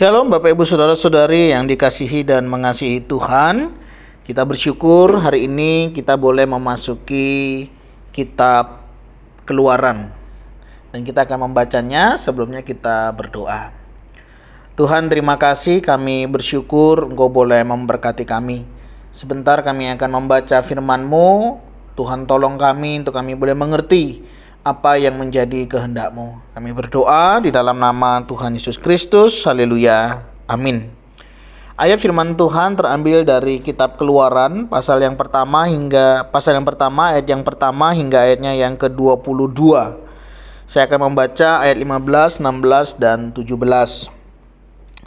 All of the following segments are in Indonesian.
Shalom Bapak Ibu Saudara-saudari yang dikasihi dan mengasihi Tuhan. Kita bersyukur hari ini kita boleh memasuki kitab Keluaran. Dan kita akan membacanya, sebelumnya kita berdoa. Tuhan, terima kasih, kami bersyukur Engkau boleh memberkati kami. Sebentar kami akan membaca firman-Mu. Tuhan, tolong kami untuk kami boleh mengerti apa yang menjadi kehendak-Mu. Kami berdoa di dalam nama Tuhan Yesus Kristus. Haleluya. Amin. Ayat firman Tuhan terambil dari kitab Keluaran pasal yang pertama ayat yang pertama hingga ayatnya yang ke-22. Saya akan membaca ayat 15, 16 dan 17.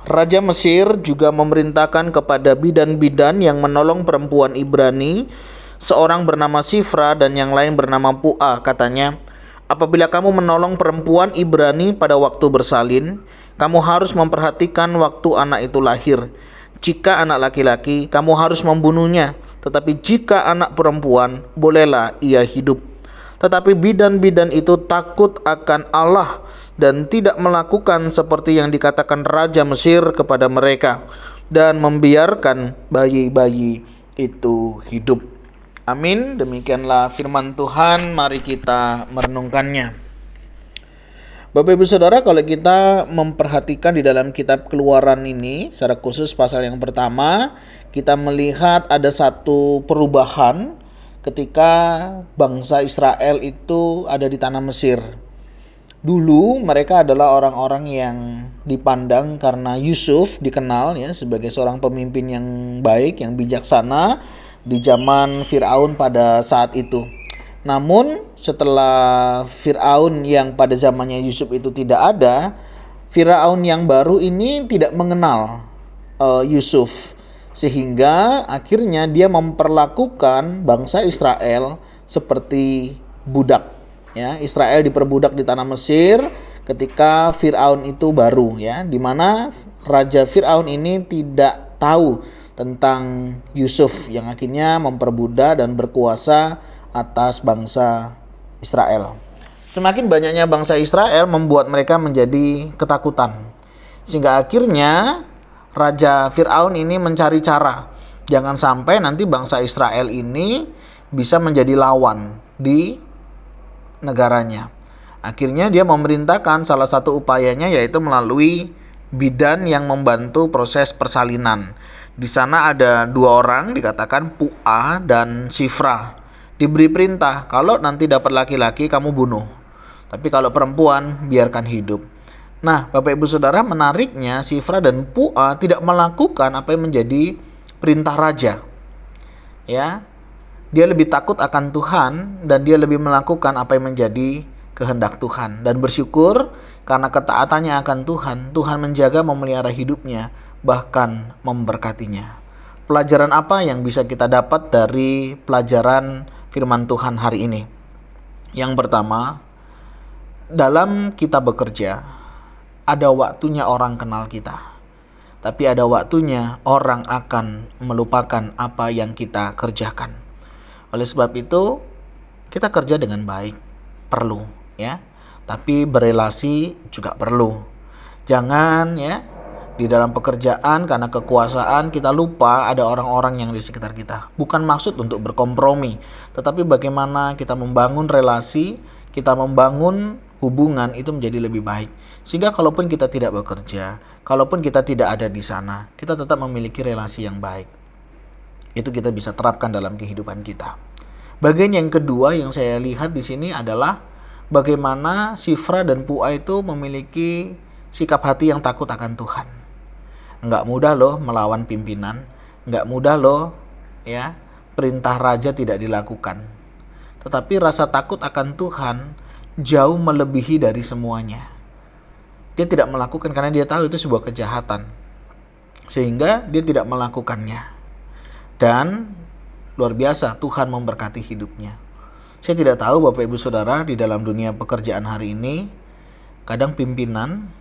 Raja Mesir juga memerintahkan kepada bidan-bidan yang menolong perempuan Ibrani, seorang bernama Sifra dan yang lain bernama Pu'a, katanya, apabila kamu menolong perempuan Ibrani pada waktu bersalin, kamu harus memperhatikan waktu anak itu lahir. Jika anak laki-laki, kamu harus membunuhnya. Tetapi jika anak perempuan, bolehlah ia hidup. Tetapi bidan-bidan itu takut akan Allah dan tidak melakukan seperti yang dikatakan Raja Mesir kepada mereka, dan membiarkan bayi-bayi itu hidup. Amin. Demikianlah firman Tuhan. Mari kita merenungkannya. Bapak Ibu Saudara, kalau kita memperhatikan di dalam kitab Keluaran ini, secara khusus pasal yang pertama, kita melihat ada satu perubahan ketika bangsa Israel itu ada di tanah Mesir. Dulu mereka adalah orang-orang yang dipandang karena Yusuf dikenal sebagai seorang pemimpin yang baik, yang bijaksana di zaman Fir'aun pada saat itu. Namun setelah Fir'aun yang pada zamannya Yusuf itu tidak ada, Fir'aun yang baru ini tidak mengenal Yusuf, sehingga akhirnya dia memperlakukan bangsa Israel seperti budak. Israel diperbudak di tanah Mesir ketika Fir'aun itu baru, di mana Raja Fir'aun ini tidak tahu tentang Yusuf yang akhirnya memperbudak dan berkuasa atas bangsa Israel. Semakin banyaknya bangsa Israel membuat mereka menjadi ketakutan, sehingga akhirnya Raja Fir'aun ini mencari cara jangan sampai nanti bangsa Israel ini bisa menjadi lawan di negaranya. Akhirnya dia memerintahkan salah satu upayanya yaitu melalui bidan yang membantu proses persalinan. Di sana ada dua orang, dikatakan Pu'a dan Sifra. Diberi perintah, kalau nanti dapat laki-laki kamu bunuh, tapi kalau perempuan biarkan hidup. Nah, Bapak Ibu Saudara, menariknya Sifra dan Pu'a tidak melakukan apa yang menjadi perintah raja. Dia lebih takut akan Tuhan dan dia lebih melakukan apa yang menjadi kehendak Tuhan. Dan bersyukur karena ketaatannya akan Tuhan, Tuhan menjaga memelihara hidupnya, bahkan memberkatinya. Pelajaran apa yang bisa kita dapat dari pelajaran firman Tuhan hari ini? Yang pertama, dalam kita bekerja, ada waktunya orang kenal kita, tapi ada waktunya orang akan melupakan apa yang kita kerjakan. Oleh sebab itu, kita kerja dengan baik, perlu, tapi berelasi juga perlu. Jangan di dalam pekerjaan karena kekuasaan kita lupa ada orang-orang yang di sekitar kita. Bukan maksud untuk berkompromi, tetapi bagaimana kita membangun relasi, kita membangun hubungan itu menjadi lebih baik. Sehingga kalaupun kita tidak bekerja, kalaupun kita tidak ada di sana, kita tetap memiliki relasi yang baik. Itu kita bisa terapkan dalam kehidupan kita. Bagian yang kedua yang saya lihat di sini adalah bagaimana Sifra dan Pu'a itu memiliki sikap hati yang takut akan Tuhan. Enggak mudah loh melawan pimpinan, enggak mudah loh perintah raja tidak dilakukan. Tetapi rasa takut akan Tuhan jauh melebihi dari semuanya. Dia tidak melakukan karena dia tahu itu sebuah kejahatan, sehingga dia tidak melakukannya. Dan luar biasa, Tuhan memberkati hidupnya. Saya tidak tahu Bapak Ibu Saudara, di dalam dunia pekerjaan hari ini kadang pimpinan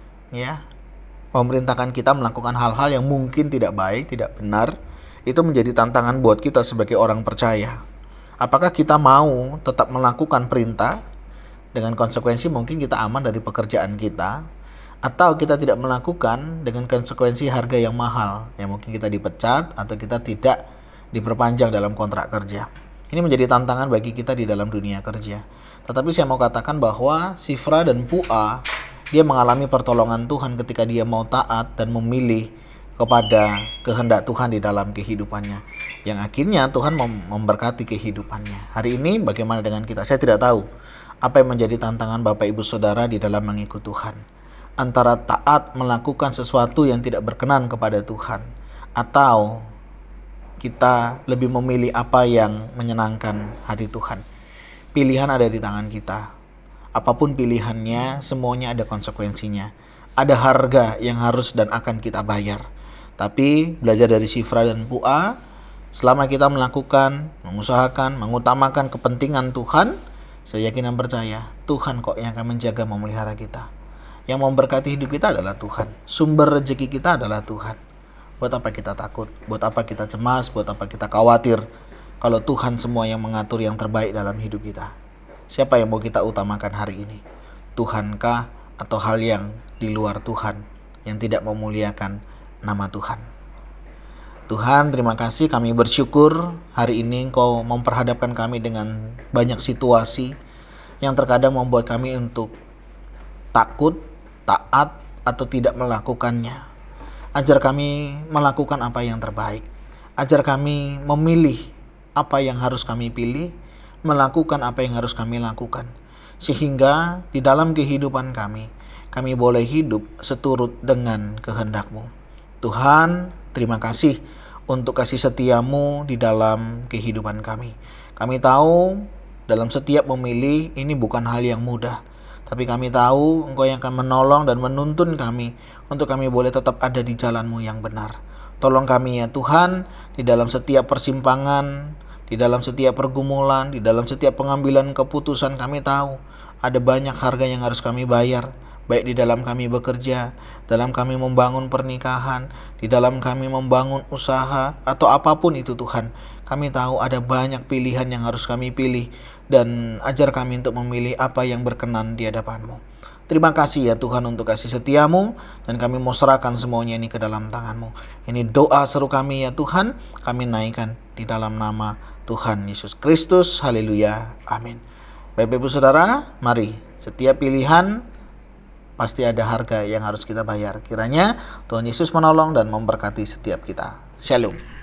memerintahkan kita melakukan hal-hal yang mungkin tidak baik, tidak benar. Itu menjadi tantangan buat kita sebagai orang percaya. Apakah kita mau tetap melakukan perintah dengan konsekuensi mungkin kita aman dari pekerjaan kita, Atau kita tidak melakukan dengan konsekuensi harga yang mahal, yang mungkin kita dipecat atau kita tidak diperpanjang dalam kontrak kerja. Ini menjadi tantangan bagi kita di dalam dunia kerja. Tetapi saya mau katakan bahwa Sifra dan Pua, dia mengalami pertolongan Tuhan ketika dia mau taat dan memilih kepada kehendak Tuhan di dalam kehidupannya, yang akhirnya Tuhan memberkati kehidupannya. Hari ini bagaimana dengan kita? Saya tidak tahu apa yang menjadi tantangan Bapak Ibu Saudara di dalam mengikut Tuhan, antara taat melakukan sesuatu yang tidak berkenan kepada Tuhan, atau kita lebih memilih apa yang menyenangkan hati Tuhan. Pilihan ada di tangan kita. Apapun pilihannya, semuanya ada konsekuensinya. Ada harga yang harus dan akan kita bayar. Tapi belajar dari Sifra dan Pua, selama kita melakukan, mengusahakan, mengutamakan kepentingan Tuhan, saya yakin dan percaya Tuhan kok yang akan menjaga, memelihara kita. Yang memberkati hidup kita adalah Tuhan. Sumber rezeki kita adalah Tuhan. Buat apa kita takut? Buat apa kita cemas? Buat apa kita khawatir? Kalau Tuhan semua yang mengatur yang terbaik dalam hidup kita. Siapa yang mau kita utamakan hari ini? Tuhankah atau hal yang di luar Tuhan yang tidak memuliakan nama Tuhan? Tuhan, terima kasih, kami bersyukur hari ini Engkau memperhadapkan kami dengan banyak situasi yang terkadang membuat kami untuk takut, taat, atau tidak melakukannya. Ajar kami melakukan apa yang terbaik. Ajar kami memilih apa yang harus kami pilih, melakukan apa yang harus kami lakukan. Sehingga di dalam kehidupan kami boleh hidup seturut dengan kehendak-Mu. Tuhan, terima kasih untuk kasih setia-Mu di dalam kehidupan kami. Kami tahu dalam setiap memilih ini bukan hal yang mudah. Tapi kami tahu Engkau yang akan menolong dan menuntun kami untuk kami boleh tetap ada di jalan-Mu yang benar. Tolong kami ya Tuhan, di dalam setiap persimpangan, di dalam setiap pergumulan, di dalam setiap pengambilan keputusan, kami tahu ada banyak harga yang harus kami bayar. Baik di dalam kami bekerja, dalam kami membangun pernikahan, di dalam kami membangun usaha, atau apapun itu Tuhan. Kami tahu ada banyak pilihan yang harus kami pilih, dan ajar kami untuk memilih apa yang berkenan di hadapan-Mu. Terima kasih ya Tuhan untuk kasih setia-Mu, dan kami mau serahkan semuanya ini ke dalam tangan-Mu. Ini doa seru kami ya Tuhan, kami naikkan di dalam nama Tuhan Yesus Kristus. Haleluya. Amin. Bapak Ibu Saudara, mari setiap pilihan pasti ada harga yang harus kita bayar. Kiranya Tuhan Yesus menolong dan memberkati setiap kita. Shalom.